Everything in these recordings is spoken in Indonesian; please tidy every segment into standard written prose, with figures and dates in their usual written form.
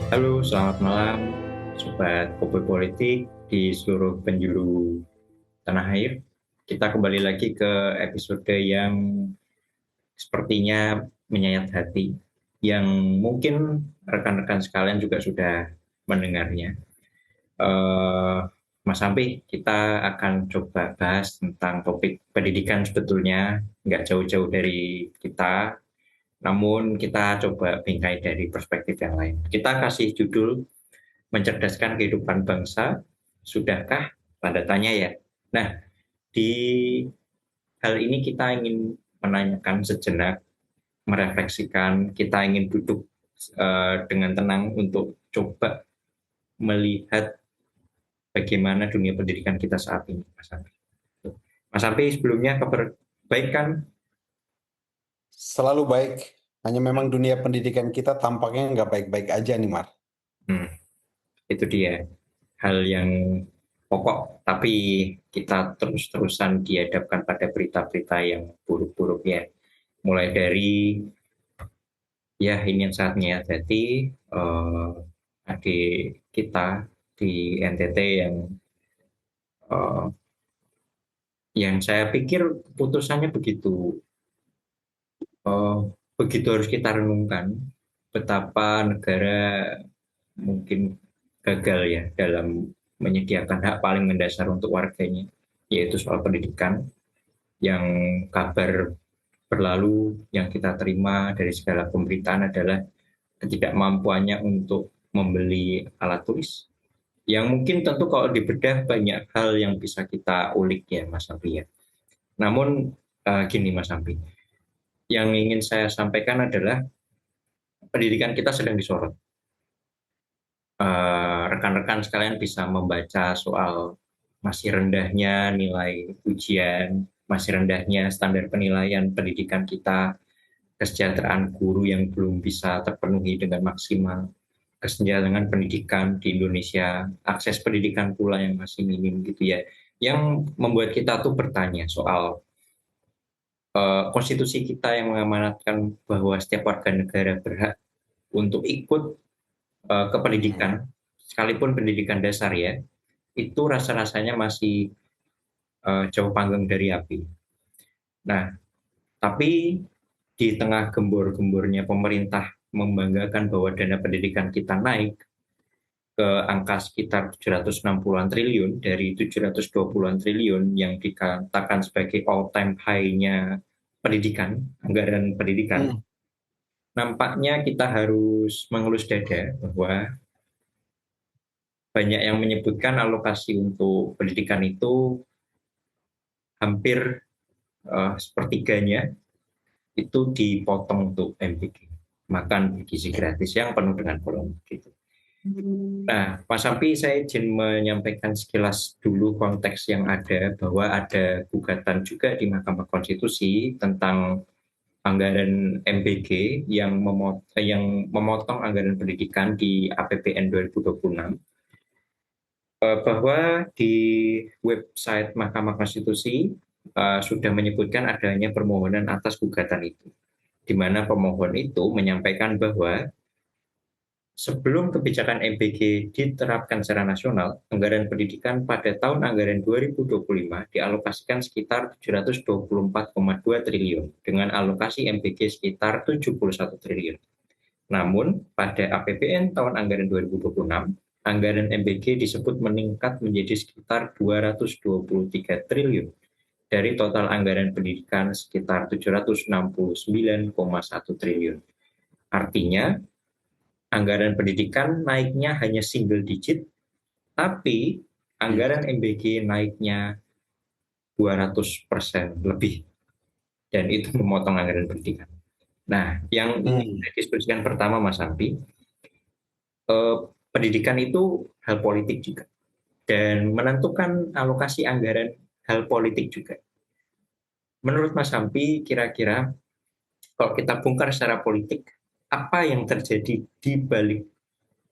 Halo, selamat malam, Sobat Kopi Politik di seluruh penjuru tanah air. Kita kembali lagi ke episode yang sepertinya menyayat hati, yang mungkin rekan-rekan sekalian juga sudah mendengarnya. Eh, Mas Sampi, kita akan coba bahas tentang topik pendidikan sebetulnya, nggak jauh-jauh dari kita, namun kita coba bingkai dari perspektif yang lain. Kita kasih judul mencerdaskan kehidupan bangsa, sudahkah? Tanda tanya ya. Nah, di hal ini kita ingin menanyakan sejenak, merefleksikan, kita ingin duduk dengan tenang untuk coba melihat bagaimana dunia pendidikan kita saat ini, Mas Ampi. Mas Ampi, sebelumnya kabar baik kan? Selalu baik, hanya memang dunia pendidikan kita tampaknya nggak baik-baik aja nih, Mar. Hmm, itu dia hal yang pokok, tapi kita terus-terusan dihadapkan pada berita-berita yang buruk-buruk ya. Mulai dari ya ini yang sangat menyakiti adik kita di NTT eh, yang saya pikir putusannya eh, begitu harus kita renungkan betapa negara mungkin gagal ya dalam menyediakan hak paling mendasar untuk warganya, yaitu soal pendidikan. Yang kabar berlalu yang kita terima dari segala pemberitaan adalah ketidakmampuannya untuk membeli alat tulis, yang mungkin tentu kalau dibedah banyak hal yang bisa kita ulik ya Mas Ampi ya. Namun gini Mas Ampi, yang ingin saya sampaikan adalah pendidikan kita sedang disorot. Rekan-rekan sekalian bisa membaca soal masih rendahnya nilai ujian, masih rendahnya standar penilaian pendidikan kita, kesejahteraan guru yang belum bisa terpenuhi dengan maksimal, kesenjangan pendidikan di Indonesia, akses pendidikan pula yang masih minim gitu ya, yang membuat kita tuh bertanya soal konstitusi kita yang mengamanatkan bahwa setiap warga negara berhak untuk ikut ke Hmm. pendidikan, sekalipun pendidikan dasar ya, itu rasa-rasanya masih jauh panggang dari api. Nah, tapi di tengah gembor-gembornya pemerintah membanggakan bahwa dana pendidikan kita naik ke angka sekitar 760-an triliun dari 720-an triliun yang dikatakan sebagai all time high-nya pendidikan, anggaran pendidikan, Hmm. nampaknya kita harus mengelus dada bahwa banyak yang menyebutkan alokasi untuk pendidikan itu hampir sepertiganya itu dipotong untuk MBG, makan gizi gratis yang penuh dengan polemik gitu. Nah, Mas Sampi, saya izin menyampaikan sekilas dulu konteks yang ada, bahwa ada gugatan juga di Mahkamah Konstitusi tentang anggaran MBG yang memotong anggaran pendidikan di APBN 2026, bahwa di website Mahkamah Konstitusi sudah menyebutkan adanya permohonan atas gugatan itu, di mana pemohon itu menyampaikan bahwa sebelum kebijakan MBG diterapkan secara nasional, anggaran pendidikan pada tahun anggaran 2025 dialokasikan sekitar 724,2 triliun dengan alokasi MBG sekitar 71 triliun. Namun, pada APBN tahun anggaran 2026, anggaran MBG disebut meningkat menjadi sekitar 223 triliun dari total anggaran pendidikan sekitar 769,1 triliun. Artinya, anggaran pendidikan naiknya hanya single digit, tapi anggaran MBG naiknya 200% lebih, dan itu memotong anggaran pendidikan. Nah, yang ingin Hmm. saya diskusikan pertama Mas Ampi, pendidikan itu hal politik juga, dan menentukan alokasi anggaran hal politik juga. Menurut Mas Ampi, kira-kira kalau kita bongkar secara politik, apa yang terjadi di balik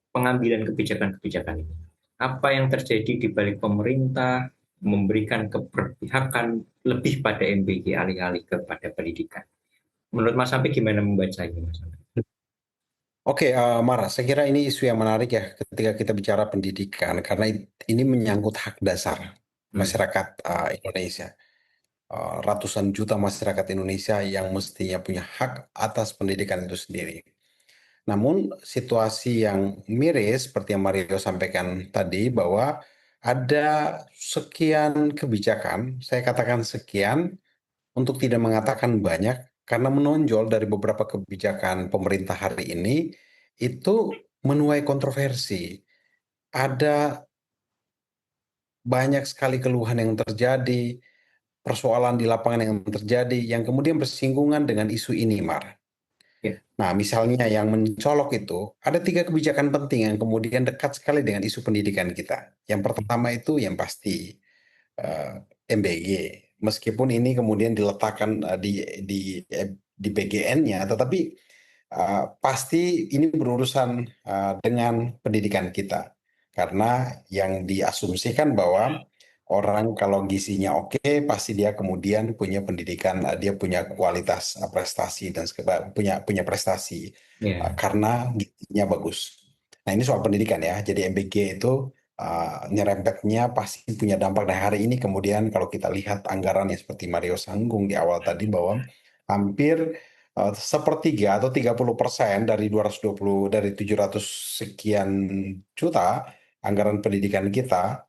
pengambilan kebijakan-kebijakan ini? Apa yang terjadi di balik pemerintah memberikan keberpihakan lebih pada MBG alih-alih kepada pendidikan? Menurut Mas Sampi gimana membaca ini, Mas Sampi? Oke, Mara, saya kira ini isu yang menarik ya ketika kita bicara pendidikan, karena ini menyangkut hak dasar Hmm. masyarakat Indonesia. Ratusan juta masyarakat Indonesia yang mestinya punya hak atas pendidikan itu sendiri. Namun situasi yang miris seperti yang Mario sampaikan tadi bahwa ada sekian kebijakan, saya katakan sekian untuk tidak mengatakan banyak, karena menonjol dari beberapa kebijakan pemerintah hari ini itu menuai kontroversi. Ada banyak sekali keluhan yang terjadi, persoalan di lapangan yang terjadi, yang kemudian bersinggungan dengan isu ini, Mar. Ya. Nah, misalnya yang mencolok itu, ada tiga kebijakan penting yang kemudian dekat sekali dengan isu pendidikan kita. Yang pertama itu yang pasti eh, MBG. Meskipun ini kemudian diletakkan di PGN-nya, tetapi pasti ini berurusan dengan pendidikan kita. Karena yang diasumsikan bahwa orang kalau gizinya oke, pasti dia kemudian punya pendidikan, dia punya kualitas prestasi dan punya punya prestasi Ya. karena gizinya bagus. Nah, ini soal pendidikan ya. Jadi MBG itu nyerempetnya pasti punya dampak. Nah, hari ini kemudian kalau kita lihat anggaran yang seperti Mario sanggung di awal tadi bahwa hampir sepertiga atau 30% dari 220 dari 700 sekian juta anggaran pendidikan kita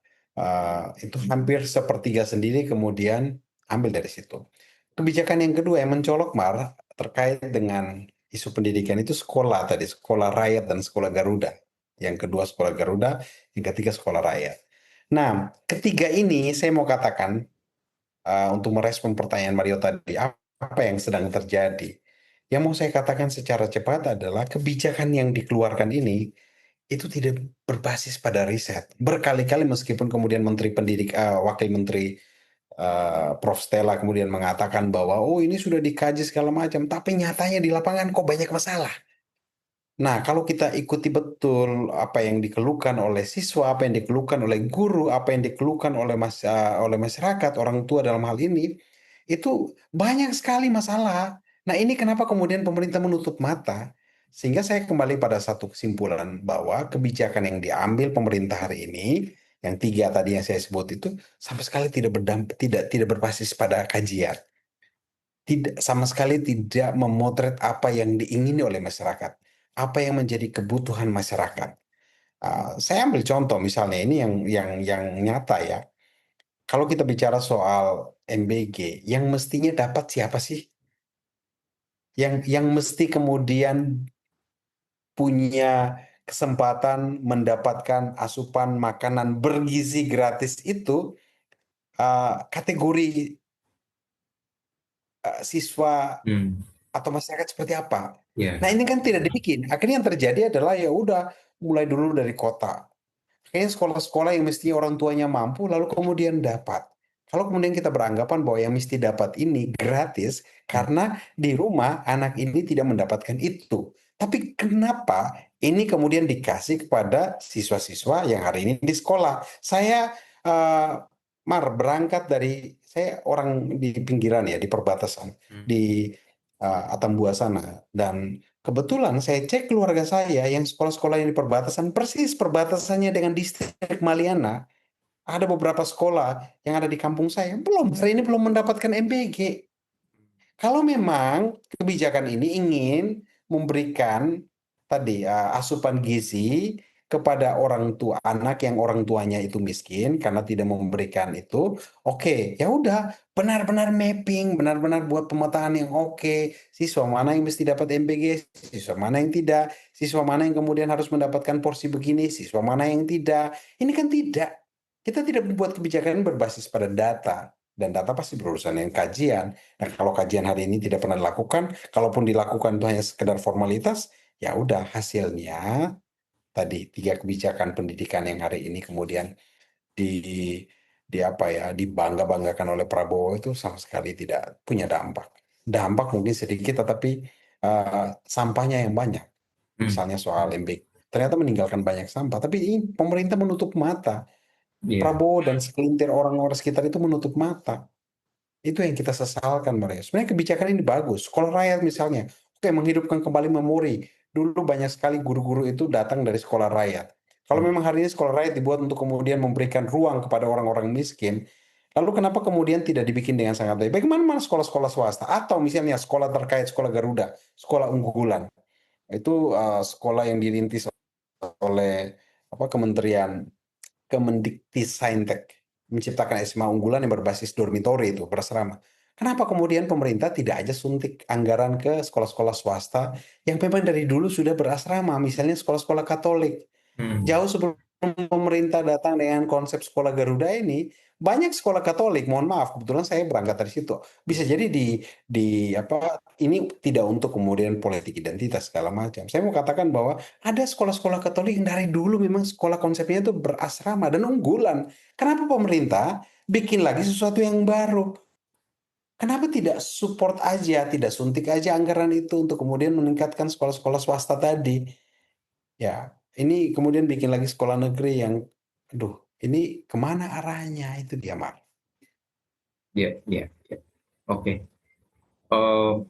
itu hampir sepertiga sendiri kemudian ambil dari situ. Kebijakan yang kedua yang mencolok terkait dengan isu pendidikan itu sekolah tadi, sekolah rakyat dan sekolah Garuda. Yang kedua sekolah Garuda, yang ketiga sekolah rakyat. Nah, ketiga ini saya mau katakan untuk merespon pertanyaan Mario tadi, apa yang sedang terjadi? Yang mau saya katakan secara cepat adalah kebijakan yang dikeluarkan ini itu tidak berbasis pada riset. Berkali-kali meskipun kemudian Wakil Menteri Prof. Stella kemudian mengatakan bahwa oh ini sudah dikaji segala macam, tapi nyatanya di lapangan kok banyak masalah. Nah, kalau kita ikuti betul apa yang dikeluhkan oleh siswa, apa yang dikeluhkan oleh guru, apa yang dikeluhkan oleh masyarakat, orang tua dalam hal ini, itu banyak sekali masalah. Nah, ini kenapa kemudian pemerintah menutup mata? Sehingga saya kembali pada satu kesimpulan bahwa kebijakan yang diambil pemerintah hari ini, yang tiga tadi yang saya sebut itu, sama sekali tidak berbasis pada kajian. Tidak sama sekali tidak memotret apa yang diingini oleh masyarakat, apa yang menjadi kebutuhan masyarakat. Saya ambil contoh misalnya ini yang nyata ya. Kalau kita bicara soal MBG, yang mestinya dapat siapa sih? Yang mesti kemudian punya kesempatan mendapatkan asupan makanan bergizi gratis itu kategori siswa Hmm. atau masyarakat seperti apa. Nah, Ya. ini kan tidak dibikin. Akhirnya yang terjadi adalah ya udah mulai dulu dari kota. Kayaknya sekolah-sekolah yang mestinya orang tuanya mampu lalu kemudian dapat. Kalau kemudian kita beranggapan bahwa yang mesti dapat ini gratis Hmm. karena di rumah anak ini tidak mendapatkan itu. Tapi kenapa ini kemudian dikasih kepada siswa-siswa yang hari ini di sekolah? Saya eh, berangkat dari saya orang di pinggiran ya di perbatasan Hmm. di Atambua sana dan kebetulan saya cek keluarga saya yang sekolah-sekolah yang di perbatasan, persis perbatasannya dengan distrik Maliana. Ada beberapa sekolah yang ada di kampung saya, hari ini belum mendapatkan MBG. Kalau memang kebijakan ini ingin memberikan tadi asupan gizi kepada orang tua anak yang orang tuanya itu miskin karena tidak memberikan itu, oke, ya udah benar-benar mapping, benar-benar buat pemetaan yang oke. Siswa mana yang mesti dapat MBG, siswa mana yang tidak, siswa mana yang kemudian harus mendapatkan porsi begini, siswa mana yang tidak. Ini kan tidak. Kita tidak membuat kebijakan berbasis pada data dan data pasti berurusan dengan kajian. Nah, kalau kajian hari ini tidak pernah dilakukan, kalaupun dilakukan itu hanya sekedar formalitas, ya udah hasilnya tadi tiga kebijakan pendidikan yang hari ini kemudian di di apa ya dibangga-banggakan oleh Prabowo itu sama sekali tidak punya dampak. Dampak mungkin sedikit, tetapi sampahnya yang banyak. Hmm. Misalnya soal MBK, ternyata meninggalkan banyak sampah. Tapi ini pemerintah menutup mata. Ya. Prabowo dan sekelintir orang-orang sekitar itu menutup mata. Itu yang kita sesalkan, Maria. Sebenarnya kebijakan ini bagus. Sekolah rakyat misalnya, oke menghidupkan kembali memori. dulu banyak sekali guru-guru itu datang dari sekolah rakyat. Kalau Hmm. memang hari ini sekolah rakyat dibuat untuk kemudian memberikan ruang kepada orang-orang miskin, lalu kenapa kemudian tidak dibikin dengan sangat baik? Bagaimana mana sekolah-sekolah swasta atau misalnya sekolah terkait sekolah Garuda, sekolah unggulan, itu sekolah yang dirintis oleh Kementerian Kemendikti menciptakan SMA unggulan yang berbasis dormitori itu berasrama. Kenapa kemudian pemerintah tidak aja suntik anggaran ke sekolah-sekolah swasta yang memang dari dulu sudah berasrama, misalnya sekolah-sekolah Katolik. Hmm. Jauh sebelum pemerintah datang dengan konsep sekolah Garuda ini, banyak sekolah Katolik, mohon maaf, kebetulan saya berangkat dari situ. Bisa jadi ini tidak untuk kemudian politik identitas segala macam. Saya mau katakan bahwa ada sekolah-sekolah Katolik yang dari dulu memang sekolah konsepnya itu berasrama dan unggulan. Kenapa pemerintah bikin lagi sesuatu yang baru? Kenapa tidak support aja, tidak suntik aja anggaran itu untuk kemudian meningkatkan sekolah-sekolah swasta tadi? Ya, ini kemudian bikin lagi sekolah negeri yang, aduh, ini kemana arahnya? Itu dia, Mak. Ya, ya, ya. Oke.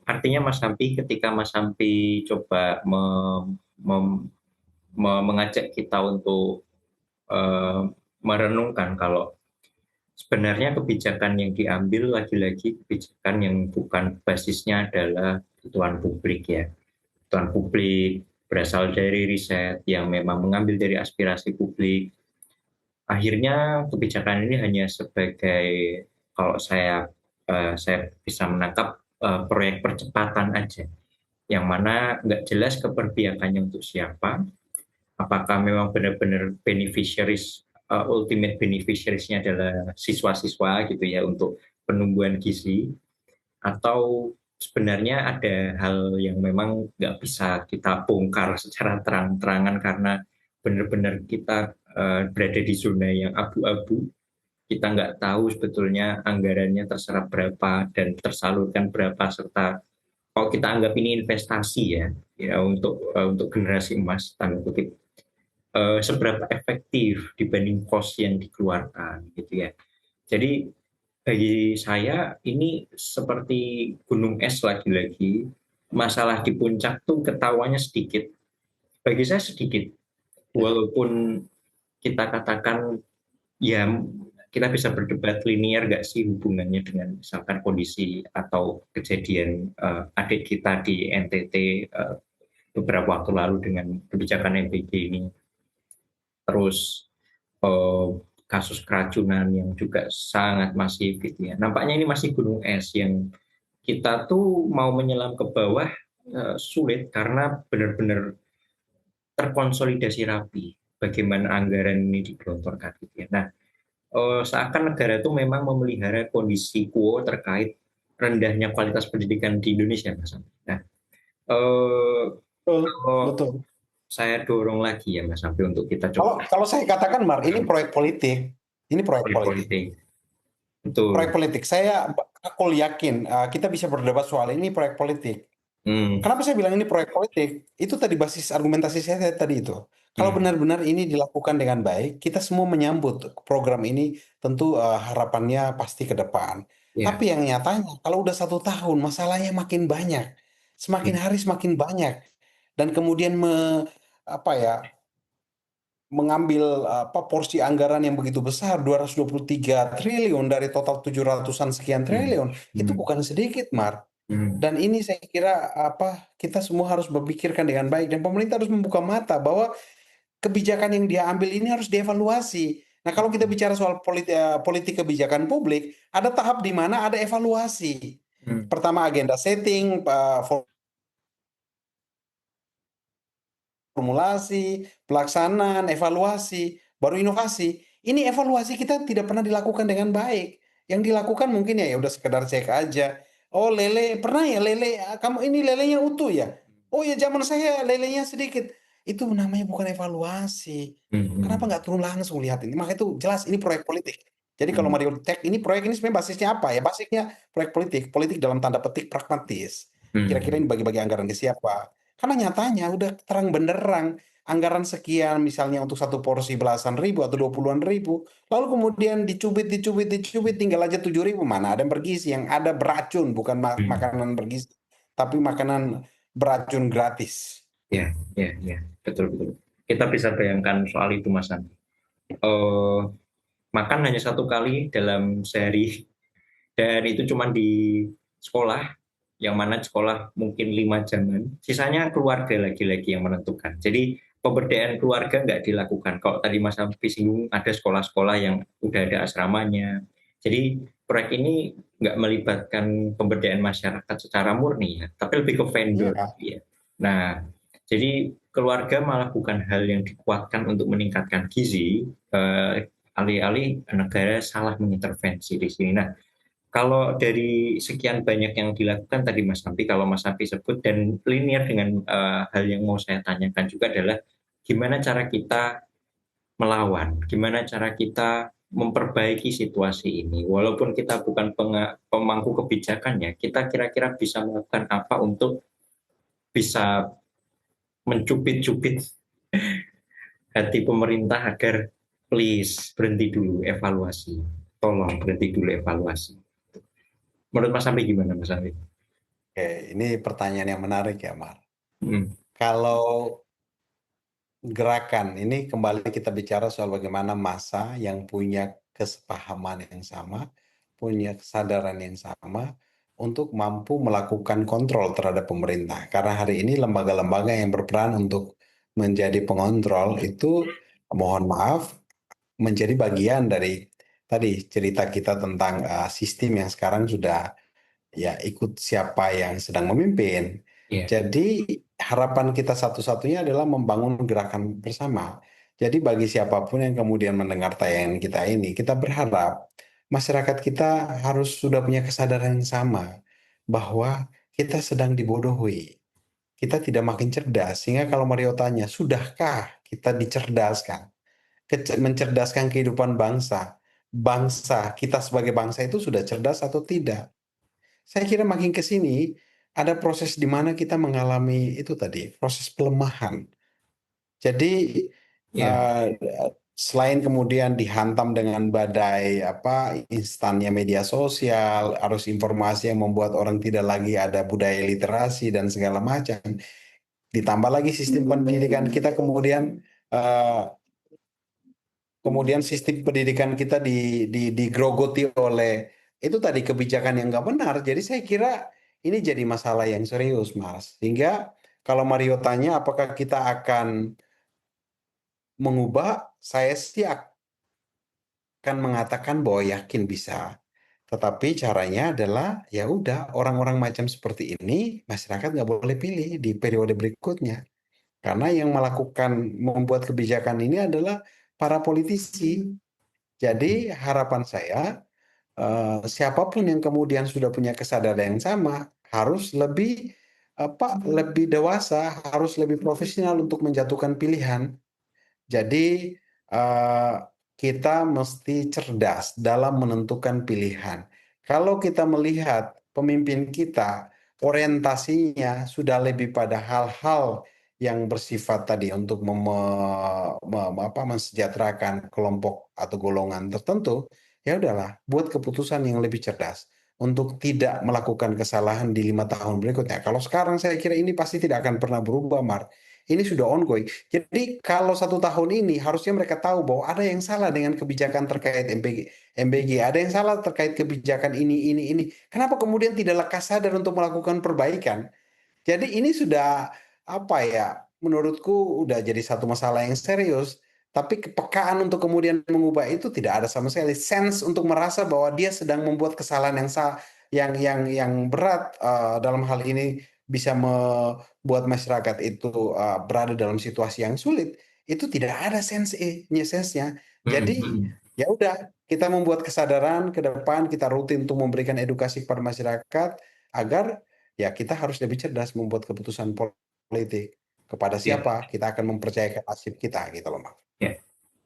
Artinya Mas Hampi, ketika Mas Hampi coba mem- mengajak kita untuk eh, merenungkan kalau sebenarnya kebijakan yang diambil lagi-lagi kebijakan yang bukan basisnya adalah kebutuhan publik ya. Kebutuhan publik berasal dari riset yang memang mengambil dari aspirasi publik. Akhirnya kebijakan ini hanya sebagai, kalau saya bisa menangkap, proyek percepatan aja, yang mana nggak jelas keberpihakannya untuk siapa, apakah memang benar-benar beneficiaries, ultimate beneficiariesnya adalah siswa-siswa gitu ya untuk penumbuhan gizi, atau sebenarnya ada hal yang memang nggak bisa kita bongkar secara terang-terangan karena benar-benar kita berada di zona yang abu-abu, kita nggak tahu sebetulnya anggarannya terserap berapa dan tersalurkan berapa, serta kalau kita anggap ini investasi ya untuk generasi emas tanda kutip, seberapa efektif dibanding cost yang dikeluarkan gitu ya. Jadi bagi saya ini seperti gunung es lagi-lagi. Masalah di puncak tuh ketawanya sedikit. Bagi saya sedikit. Ya. Walaupun kita katakan ya kita bisa berdebat linear nggak sih hubungannya dengan misalkan kondisi atau kejadian adik kita di NTT beberapa waktu lalu dengan kebijakan MBG ini. Terus eh, kasus keracunan yang juga sangat masif gitu ya. Nampaknya ini masih gunung es yang kita tuh mau menyelam ke bawah sulit karena benar-benar terkonsolidasi rapi bagaimana anggaran ini digelontorkan gitu ya. Nah, seakan negara itu memang memelihara kondisi quo terkait rendahnya kualitas pendidikan di Indonesia, Mas. Nah, eh, Betul, kalau betul. saya dorong lagi ya Mas Sampai untuk kita Kalau coba kalau saya katakan, Mar, ini proyek politik. Ini proyek politik. politik. Proyek Betul. politik. Aku yakin kita bisa berdebat soal ini proyek politik. Hmm, Kenapa saya bilang ini proyek politik? Itu tadi basis argumentasi saya tadi itu. Kalau hmm, benar-benar ini dilakukan dengan baik, kita semua menyambut program ini, tentu harapannya pasti ke depan. ya. Tapi yang nyatanya, kalau udah 1 tahun, masalahnya makin banyak, semakin Hmm, hari semakin banyak, dan kemudian apa ya, mengambil porsi anggaran yang begitu besar, 223 triliun dari total 700-an sekian hmm, triliun, itu hmm, bukan sedikit, Mar. hmm, Dan ini saya kira kita semua harus berpikirkan dengan baik dan pemerintah harus membuka mata bahwa kebijakan yang dia ambil ini harus dievaluasi. Nah, kalau kita bicara soal politik kebijakan publik, ada tahap di mana ada evaluasi. hmm, Pertama agenda setting, formulasi, pelaksanaan, evaluasi, baru inovasi. Ini evaluasi kita tidak pernah dilakukan dengan baik. Yang dilakukan mungkin ya udah sekedar cek aja. Oh lele, pernah ya lele, kamu ini lelenya utuh ya? Oh ya zaman saya lelenya sedikit. Itu namanya bukan evaluasi. hmm, Kenapa hmm, nggak turun langsung lihat ini? Maka itu jelas ini proyek politik. Jadi kalau hmm, Mario Tech ini proyek ini sebenarnya basisnya apa ya? Basisnya proyek politik, politik dalam tanda petik pragmatis. Kira-kira hmm, ini bagi-bagi anggaran ke siapa? Karena nyatanya udah terang benderang anggaran sekian misalnya untuk satu porsi belasan ribu atau 20-an ribu, lalu kemudian dicubit, dicubit, dicubit tinggal aja 7 ribu, mana ada yang bergizi, yang ada beracun, bukan hmm. makanan bergizi, tapi makanan beracun gratis. Ya, ya, ya, betul betul. Kita bisa bayangkan soal itu, Mas Andi. Eh, Makan hanya satu kali dalam sehari, dan itu cuma di sekolah, yang mana sekolah mungkin 5 jaman, sisanya keluarga lagi-lagi yang menentukan. Jadi pemberdayaan keluarga nggak dilakukan. Kalau tadi Mas Ampi singgung, ada sekolah-sekolah yang udah ada asramanya. Jadi proyek ini nggak melibatkan pemberdayaan masyarakat secara murni ya, tapi lebih ke vendor Iya, ya. Nah, jadi keluarga malah bukan hal yang dikuatkan untuk meningkatkan gizi, alih-alih negara salah mengintervensi di sini. Nah, kalau dari sekian banyak yang dilakukan tadi Mas Ampi, kalau Mas Ampi sebut dan linear dengan hal yang mau saya tanyakan juga adalah gimana cara kita melawan, gimana cara kita memperbaiki situasi ini. Walaupun kita bukan pemangku kebijakannya, kita kira-kira bisa melakukan apa untuk bisa mencubit-cubit hati pemerintah agar please berhenti dulu evaluasi. Tolong berhenti dulu evaluasi. Menurut Mas Ampi gimana Mas Ampi? oke. Ini pertanyaan yang menarik ya, Mar. Hmm. Kalau gerakan ini kembali kita bicara soal bagaimana massa yang punya kesepahaman yang sama, punya kesadaran yang sama untuk mampu melakukan kontrol terhadap pemerintah. Karena hari ini lembaga-lembaga yang berperan untuk menjadi pengontrol itu, mohon maaf, menjadi bagian dari tadi cerita kita tentang sistem yang sekarang sudah ya ikut siapa yang sedang memimpin. Ya. Jadi harapan kita satu-satunya adalah membangun gerakan bersama. Jadi bagi siapapun yang kemudian mendengar tayangan kita ini, kita berharap masyarakat kita harus sudah punya kesadaran yang sama bahwa kita sedang dibodohi. Kita tidak makin cerdas, sehingga kalau Mario tanya, sudahkah kita dicerdaskan? Mencerdaskan kehidupan bangsa. Bangsa, kita sebagai bangsa itu sudah cerdas atau tidak? Saya kira makin ke sini ada proses di mana kita mengalami itu tadi, proses pelemahan. Jadi Ya, eh, selain kemudian dihantam dengan badai apa instannya media sosial, arus informasi yang membuat orang tidak lagi ada budaya literasi dan segala macam, ditambah lagi sistem pendidikan kita eh, kemudian sistem pendidikan kita digrogoti oleh itu tadi kebijakan yang nggak benar. Jadi saya kira ini jadi masalah yang serius, Mas. Sehingga kalau Mario tanya apakah kita akan mengubah, saya sih akan mengatakan bahwa yakin bisa. Tetapi caranya adalah ya udah orang-orang macam seperti ini masyarakat nggak boleh pilih di periode berikutnya. Karena yang melakukan membuat kebijakan ini adalah para politisi. Jadi harapan saya siapapun yang kemudian sudah punya kesadaran yang sama harus lebih lebih dewasa, harus lebih profesional untuk menjatuhkan pilihan. Jadi eh, kita mesti cerdas dalam menentukan pilihan. Kalau kita melihat pemimpin kita orientasinya sudah lebih pada hal-hal yang bersifat tadi untuk mensejahterakan kelompok atau golongan tertentu, ya udahlah, buat keputusan yang lebih cerdas untuk tidak melakukan kesalahan di 5 tahun berikutnya. Kalau sekarang saya kira ini pasti tidak akan pernah berubah, Mar. Ini sudah ongoing. Jadi kalau 1 tahun ini harusnya mereka tahu bahwa ada yang salah dengan kebijakan terkait MBG, ada yang salah terkait kebijakan ini. Kenapa kemudian tidak lekas sadar untuk melakukan perbaikan? Jadi ini sudah apa ya? Menurutku udah jadi satu masalah yang serius. Tapi kepekaan untuk kemudian mengubah itu tidak ada sama sekali. Sense untuk merasa bahwa dia sedang membuat kesalahan yang berat dalam hal ini bisa membuat masyarakat itu berada dalam situasi yang sulit. Itu tidak ada sense-nya. Jadi ya udah kita membuat kesadaran ke depan kita rutin untuk memberikan edukasi kepada masyarakat agar ya kita harus lebih cerdas membuat keputusan politik. Kepada ya, siapa kita akan mempercayakan nasib kita gitu loh, Mas. ya.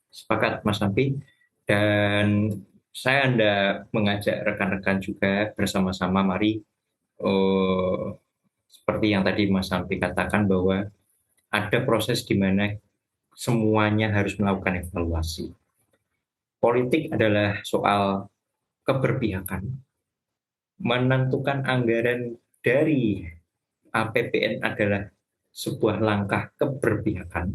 Sepakat Mas Ampi. Dan saya Anda mengajak rekan-rekan juga bersama-sama mari seperti yang tadi Mas Ampi katakan bahwa ada proses di mana semuanya harus melakukan evaluasi. Politik adalah soal keberpihakan, menentukan anggaran dari APBN adalah sebuah langkah keberpihakan,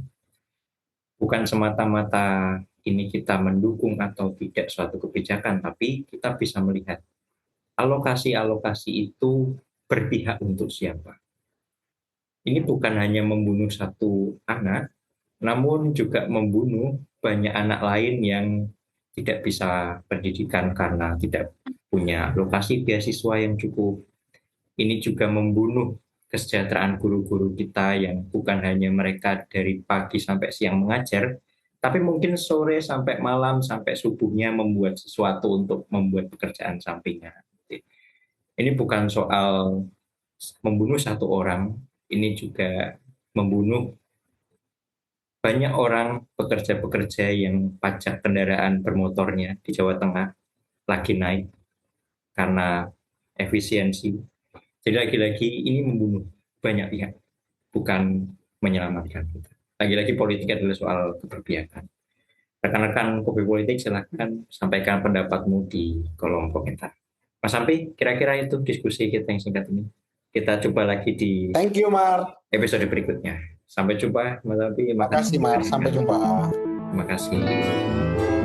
bukan semata-mata ini kita mendukung atau tidak suatu kebijakan, tapi kita bisa melihat alokasi-alokasi itu berpihak untuk siapa. Ini bukan hanya membunuh satu anak, namun juga membunuh banyak anak lain yang tidak bisa pendidikan karena tidak punya alokasi beasiswa yang cukup. Ini juga membunuh kesejahteraan guru-guru kita yang bukan hanya mereka dari pagi sampai siang mengajar, tapi mungkin sore sampai malam sampai subuhnya membuat sesuatu untuk membuat pekerjaan sampingan. Ini bukan soal membunuh satu orang, ini juga membunuh banyak orang pekerja-pekerja yang pajak kendaraan bermotornya di Jawa Tengah lagi naik karena efisiensi. Jadi lagi-lagi ini membunuh banyak pihak, bukan menyelamatkan kita. Lagi-lagi politik adalah soal keberpihakan. Rekan-rekan Kopi Politik silahkan sampaikan pendapatmu di kolom komentar. Mas Sampi, kira-kira itu diskusi kita yang singkat ini. Kita coba lagi di Thank you, Mar. episode berikutnya. Sampai jumpa, Mas Sampi. Terima kasih, Mar. Sampai jumpa. Terima kasih.